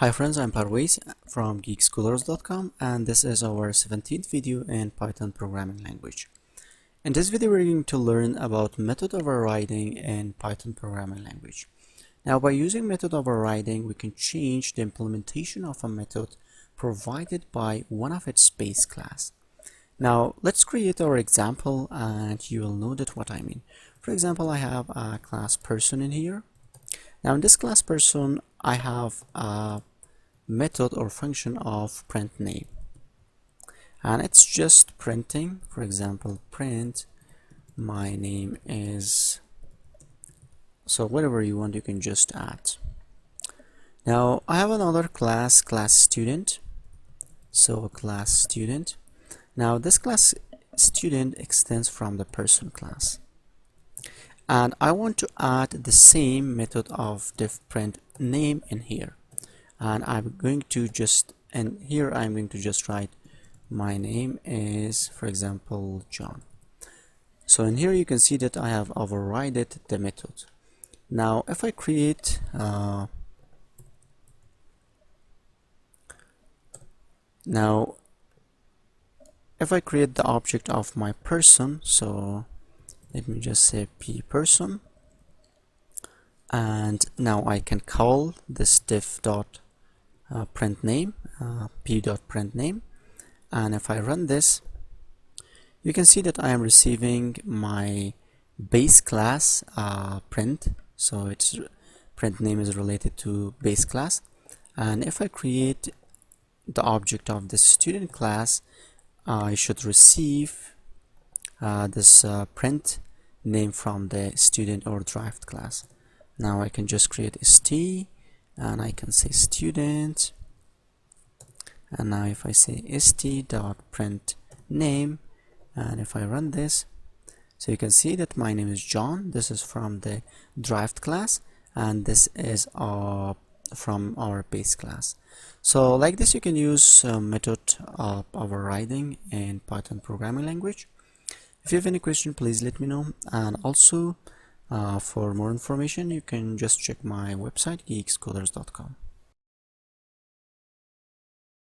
Hi friends, I'm Parvez from geekschoolers.com, and this is our 17th video in Python programming language. In this video we're going to learn about method overriding in Python programming language. Now by using method overriding we can change the implementation of a method provided by one of its base class. Now let's create our example and you will know that what I mean. For example, I have a class person in here. Now in this class person I have a method or function of print name, and it's just printing. For example, print my name is, so whatever you want you can just add. Now I have another class student. So class student, now this class student extends from the person class, and I want to add the same method of div print name in here. And I'm going to just, and here I'm going to just write my name is, for example, John. So in here you can see that I have overridden the method. Now if I create the object of my person, so let me just say p person, and now I can call this div dot print name, p.print name, and if I run this you can see that I am receiving my base class print, so its print name is related to base class. And if I create the object of the student class, I should receive this print name from the student or derived class. Now I can just create st, and I can say student, and now if I say st.print name, and if I run this, so you can see that my name is John. This is from the derived class, and this is from our base class. So like this you can use method of overriding in Python programming language. If you have any question, please let me know, and also for more information you can just check my website geekschoolers.com.